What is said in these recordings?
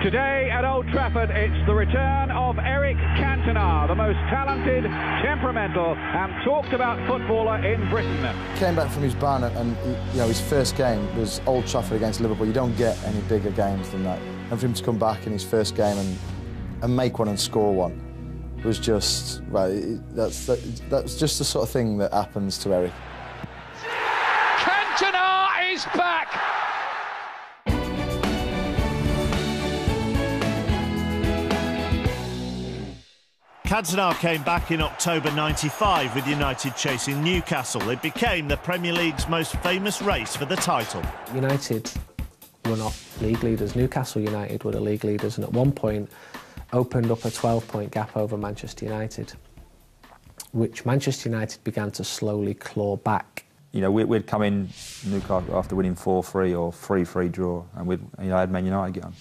Today at Old Trafford, it's the return of Eric Cantona, the most talented, temperamental and talked about footballer in Britain. Came back from his ban and his first game was Old Trafford against Liverpool. You don't get any bigger games than that. And for him to come back in his first game and make one and score one was just, that's just the sort of thing that happens to Eric. Cantona is back! Cantona came back in October '95 with United chasing Newcastle. It became the Premier League's most famous race for the title. United were not league leaders. Newcastle United were the league leaders, and at one point opened up a 12-point gap over Manchester United, which Manchester United began to slowly claw back. You know, we'd come in Newcastle after winning 4-3 or 3-3 draw, and we'd had Man United get on.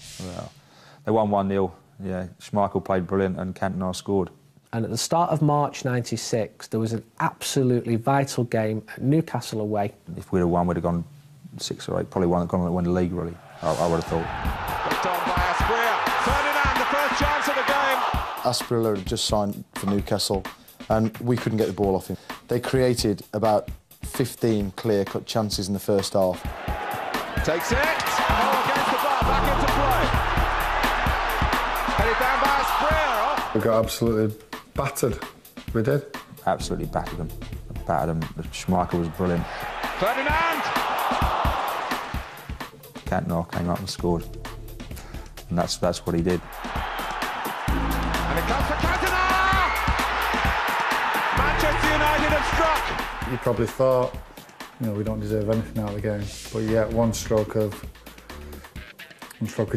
They won 1-0. Yeah, Schmeichel played brilliant, and Cantona scored. And at the start of March '96, there was an absolutely vital game at Newcastle away. If we'd have won, we'd have gone 6 or 8. Probably won the league, really. I would have thought. Picked on by Asprilla. Ferdinand, the first chance of the game. Asprilla had just signed for Newcastle, and we couldn't get the ball off him. They created about 15 clear-cut chances in the first half. Takes it. Oh, against the bar, back into play. Headed down by Asprilla. We got absolutely battered. We did. Absolutely battered them. Schmeichel was brilliant. Ferdinand! Cantona came up and scored. And that's what he did. And it comes for Cantona! Manchester United have struck! You probably thought, we don't deserve anything out of the game. But yet one stroke of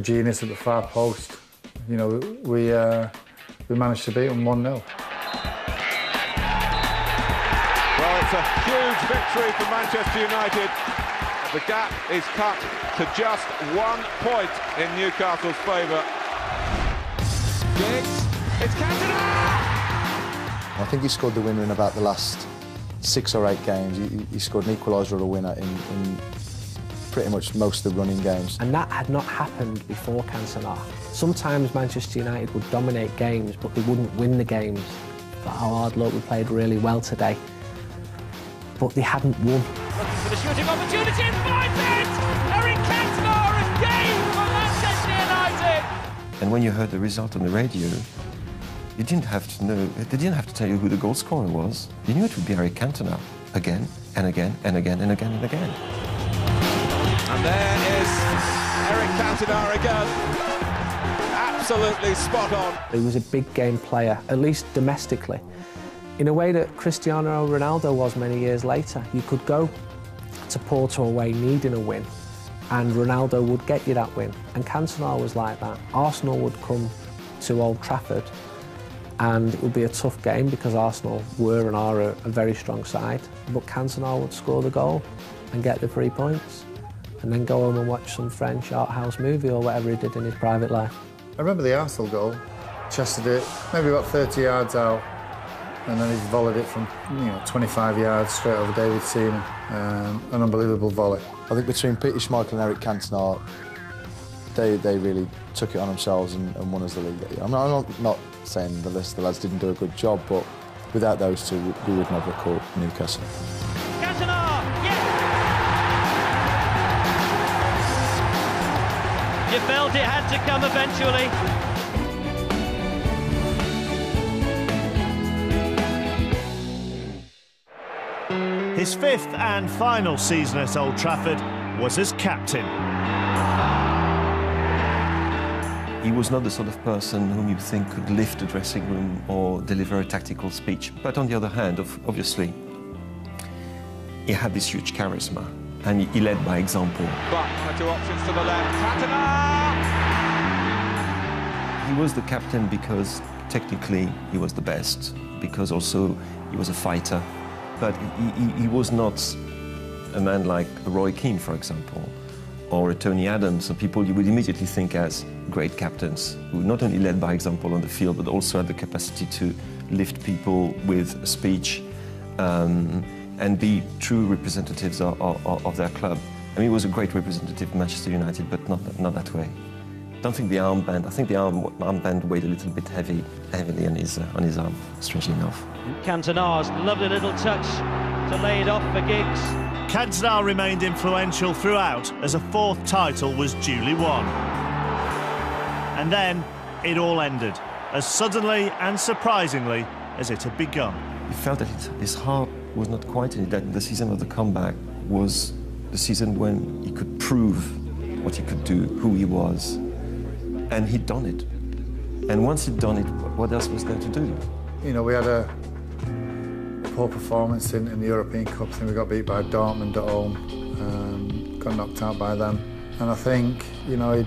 genius at the far post. We managed to beat them 1-0. Well, it's a huge victory for Manchester United. The gap is cut to just 1 point in Newcastle's favour. Giggs, it's Cantona! I think he scored the winner in about the last 6 or 8 games. He scored an equaliser or a winner in pretty much most of the running games. And that had not happened before Cantona. Sometimes Manchester United would dominate games, but they wouldn't win the games. But hard luck, we played really well today. But they hadn't won. Looking for the shooting opportunity and finds it! Eric Cantona again for Manchester United! And when you heard the result on the radio, you didn't have to know, they didn't have to tell you who the goal scorer was. You knew it would be Eric Cantona again and again and again and again and again. And there is Eric Cantona again. Absolutely spot on. He was a big game player, at least domestically, in a way that Cristiano Ronaldo was many years later. You could go to Porto away needing a win, and Ronaldo would get you that win. And Cantona was like that. Arsenal would come to Old Trafford, and it would be a tough game because Arsenal were and are a very strong side. But Cantona would score the goal and get the 3 points, and then go home and watch some French art house movie or whatever he did in his private life. I remember the Arsenal goal. Chested it maybe about 30 yards out, and then he volleyed it from 25 yards straight over David Seaman. An unbelievable volley. I think between Peter Schmeichel and Eric Cantona, they really took it on themselves and won us the league. I'm not saying the lads didn't do a good job, but without those two, we would never have caught Newcastle. Cantona, yes! You felt it had to come eventually. His 5th and final season at Old Trafford was as captain. He was not the sort of person whom you think could lift a dressing room or deliver a tactical speech. But on the other hand, obviously, he had this huge charisma, and he led by example. But 2 options to the left. Cantona! He was the captain because technically he was the best, because also he was a fighter. But he was not a man like Roy Keane, for example, or a Tony Adams, some people you would immediately think as great captains, who not only led by example on the field, but also had the capacity to lift people with speech and be true representatives of their club. I mean, he was a great representative of Manchester United, but not that way. don't think the armband. I think the armband weighed a little bit heavily on his arm, strangely enough. Cantona's lovely little touch to lay it off for Giggs. Cantona remained influential throughout as a fourth title was duly won. And then it all ended, as suddenly and surprisingly as it had begun. He felt that his heart was not quite in it, that the season of the comeback was the season when he could prove what he could do, who he was. And he'd done it. And once he'd done it, what else was there to do? You know, we had a poor performance in the European Cup. I think we got beat by Dortmund at home, got knocked out by them. And I think, you know,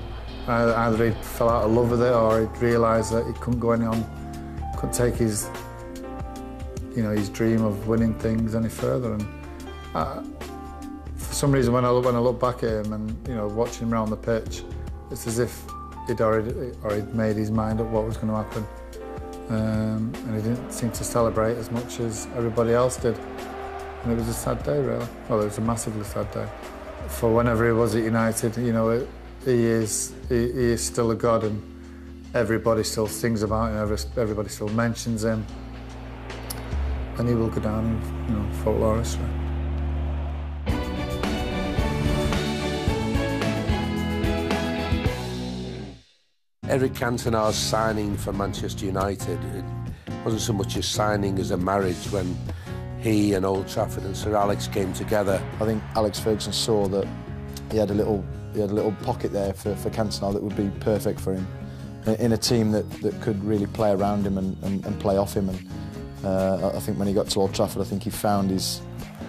either he fell out of love with it or he'd realised that he couldn't go any on, couldn't take his, you know, his dream of winning things any further. And for some reason, when I look back at him and, you know, watching him around the pitch, it's as if he'd made his mind up what was going to happen. And he didn't seem to celebrate as much as everybody else did. And it was a sad day, really. Well, it was a massively sad day. For whenever he was at United, you know, he is still a god, and everybody still sings about him, everybody still mentions him. And he will go down in, you know, folklore history. Eric Cantona's signing for Manchester United, it wasn't so much a signing as a marriage when he and Old Trafford and Sir Alex came together. I think Alex Ferguson saw that he had a little pocket there for Cantona that would be perfect for him in a team that could really play around him and play off him. And I think when he got to Old Trafford, I think he found his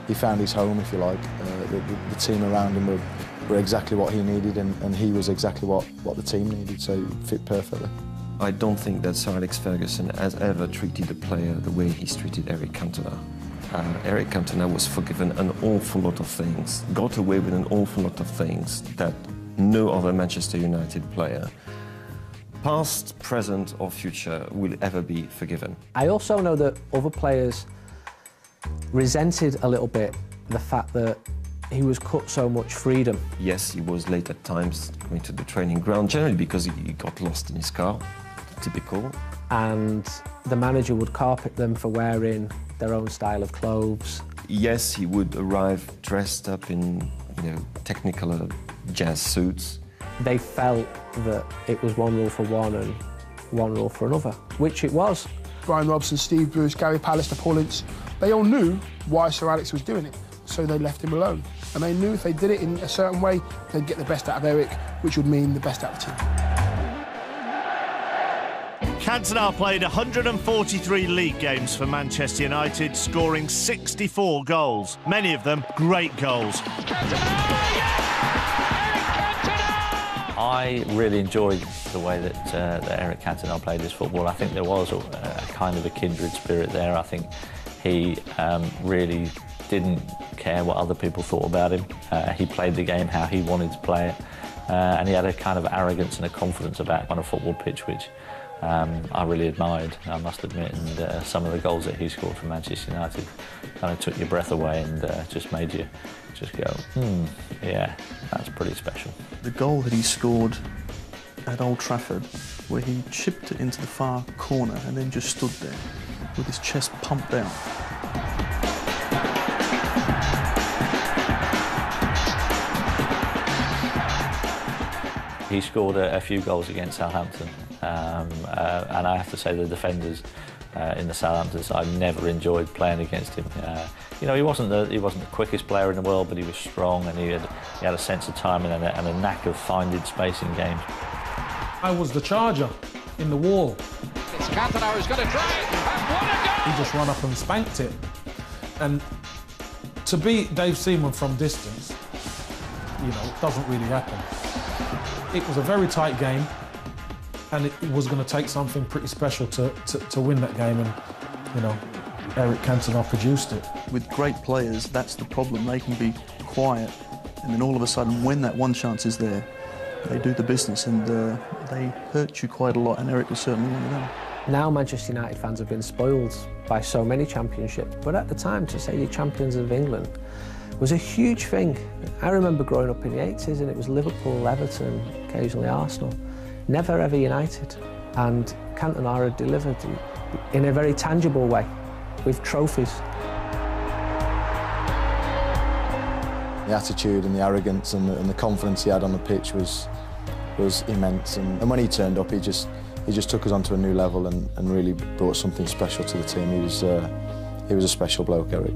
home, if you like. The team around him were exactly what he needed, and he was exactly what the team needed, so he fit perfectly. I don't think that Sir Alex Ferguson has ever treated a player the way he's treated Eric Cantona. Eric Cantona was forgiven an awful lot of things, got away with an awful lot of things that no other Manchester United player, past, present or future, will ever be forgiven. I also know that other players resented a little bit the fact that he was cut so much freedom. Yes, he was late at times going to the training ground, generally because he got lost in his car, typical. And the manager would carpet them for wearing their own style of clothes. Yes, he would arrive dressed up in, you know, Technicolor jazz suits. They felt that it was one rule for one and one rule for another, which it was. Brian Robson, Steve Bruce, Gary Pallister, Paul Ince, they all knew why Sir Alex was doing it, so they left him alone. And they knew if they did it in a certain way, they'd get the best out of Eric, which would mean the best out of the team. Cantona played 143 league games for Manchester United, scoring 64 goals, many of them great goals. I really enjoyed the way that Eric Cantona played his football. I think there was a kind of a kindred spirit there. I think he really didn't care what other people thought about him. He played the game how he wanted to play it, and he had a kind of arrogance and a confidence about him on a football pitch, which I really admired, I must admit, and some of the goals that he scored for Manchester United kind of took your breath away and just made you just go, yeah, that's pretty special. The goal that he scored at Old Trafford, where he chipped it into the far corner and then just stood there with his chest pumped out. He scored a few goals against Southampton, and I have to say the defenders in the Southampton side never enjoyed playing against him. You know, he wasn't the quickest player in the world, but he was strong and he had a sense of timing and a knack of finding space in games. I was the charger in the wall. It's Cantona who's going to try it, and what a goal! He just ran up and spanked it. And to beat Dave Seaman from distance, you know, doesn't really happen. It was a very tight game, and it was going to take something pretty special to win that game, and, you know, Eric Cantona produced it. With great players, that's the problem. They can be quiet, and then all of a sudden, when that one chance is there, they do the business, and they hurt you quite a lot, and Eric was certainly one of them. Now Manchester United fans have been spoiled by so many championships, but at the time, to say you're champions of England was a huge thing. I remember growing up in the 80s, and it was Liverpool, Everton, occasionally Arsenal. never ever United. And Cantona had delivered in a very tangible way, with trophies. The attitude and the arrogance and the confidence he had on the pitch was immense. And when he turned up, he just took us onto a new level and really brought something special to the team. He was a special bloke, Eric.